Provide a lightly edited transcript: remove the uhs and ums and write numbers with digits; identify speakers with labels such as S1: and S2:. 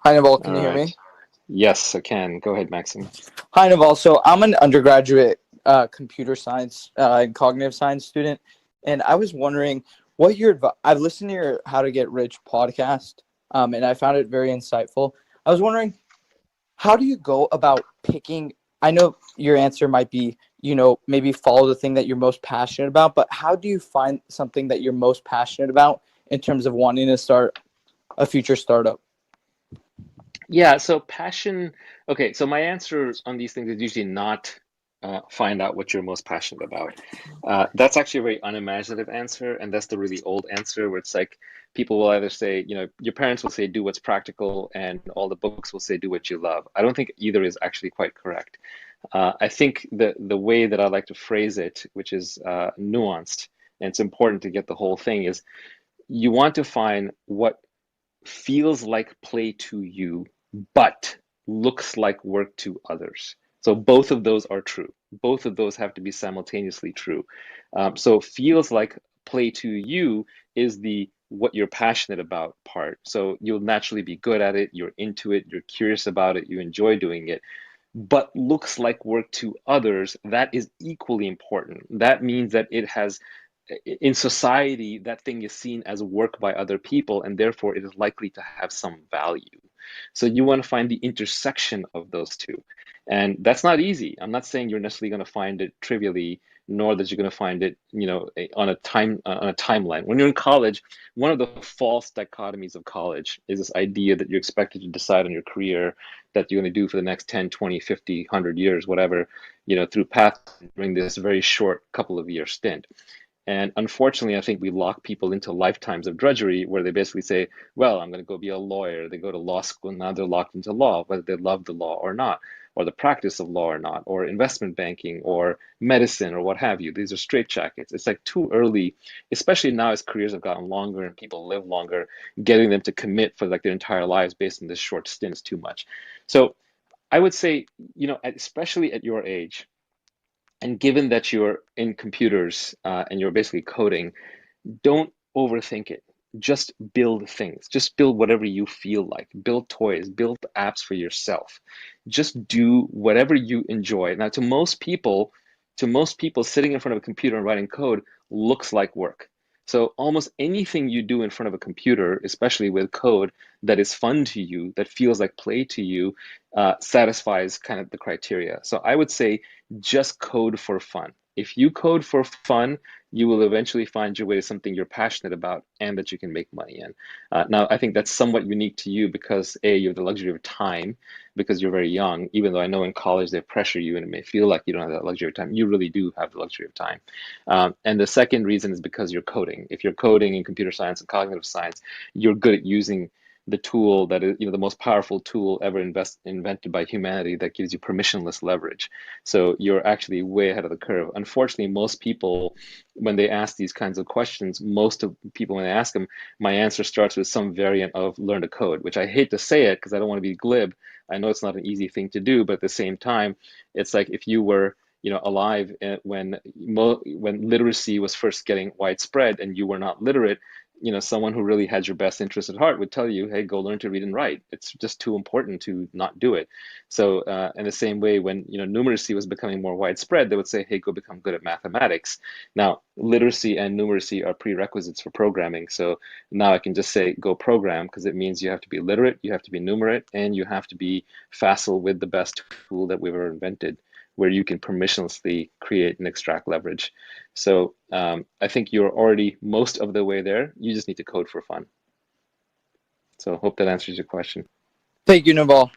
S1: Hi, Naval. Can
S2: All
S1: you hear
S2: right.
S1: me?
S2: Yes, I can. Go ahead, Maxim.
S1: Hi, Naval. So I'm an undergraduate computer science and cognitive science student, and I was wondering what your I've listened to your How to Get Rich podcast, and I found it very insightful. I was wondering, how do you go about picking? I know your answer might be, maybe follow the thing that you're most passionate about, but how do you find something that you're most passionate about in terms of wanting to start a future startup?
S2: Yeah, so passion. Okay, so my answer on these things is usually not find out what you're most passionate about. That's actually a very unimaginative answer, and that's the really old answer where it's like people will either say, your parents will say do what's practical, and all the books will say do what you love. I don't think either is actually quite correct. I think the way that I like to phrase it, which is nuanced, and it's important to get the whole thing, is you want to find what feels like play to you, but looks like work to others. So both of those are true. Both of those have to be simultaneously true. So feels like play to you is the what you're passionate about part. So you'll naturally be good at it, you're into it, you're curious about it, you enjoy doing it. But looks like work to others, that is equally important. That means that it has in society, that thing is seen as work by other people, and therefore it is likely to have some value. So you want to find the intersection of those two. And that's not easy. I'm not saying you're necessarily going to find it trivially, nor that you're going to find it, on a timeline. When you're in college, one of the false dichotomies of college is this idea that you're expected to decide on your career that you're going to do for the next 10, 20, 50, 100 years, whatever, through path during this very short couple of year stint. And unfortunately, I think we lock people into lifetimes of drudgery where they basically say, well, I'm going to go be a lawyer. They go to law school, and now they're locked into law, whether they love the law or not, or the practice of law or not, or investment banking or medicine or what have you. These are straitjackets. It's like too early, especially now as careers have gotten longer and people live longer, getting them to commit for like their entire lives based on this short stint is too much. So I would say, especially at your age, and given that you're in computers and you're basically coding, don't overthink it. Just build things. Just build whatever you feel like. Build toys, build apps for yourself. Just do whatever you enjoy. Now, to most people, sitting in front of a computer and writing code looks like work. So almost anything you do in front of a computer, especially with code that is fun to you, that feels like play to you, satisfies kind of the criteria. So I would say just code for fun. If you code for fun, you will eventually find your way to something you're passionate about and that you can make money in. Now, I think that's somewhat unique to you because A, you have the luxury of time because you're very young, even though I know in college they pressure you and it may feel like you don't have that luxury of time. You really do have the luxury of time. And the second reason is because you're coding. If you're coding in computer science and cognitive science, you're good at using the tool that is, the most powerful tool ever invented by humanity that gives you permissionless leverage. So you're actually way ahead of the curve. Unfortunately, most people, when they ask these kinds of questions, most of people, when they ask them, my answer starts with some variant of learn to code, which I hate to say it because I don't want to be glib. I know it's not an easy thing to do, but at the same time, it's like if you were alive when literacy was first getting widespread and you were not literate, someone who really had your best interest at heart would tell you, hey, go learn to read and write. It's just too important to not do it. So in the same way, when numeracy was becoming more widespread, they would say, hey, go become good at mathematics. Now, literacy and numeracy are prerequisites for programming. So now I can just say go program because it means you have to be literate, you have to be numerate, and you have to be facile with the best tool that we've ever invented, where you can permissionlessly create and extract leverage. So I think you're already most of the way there. You just need to code for fun. So hope that answers your question.
S1: Thank you, Naval.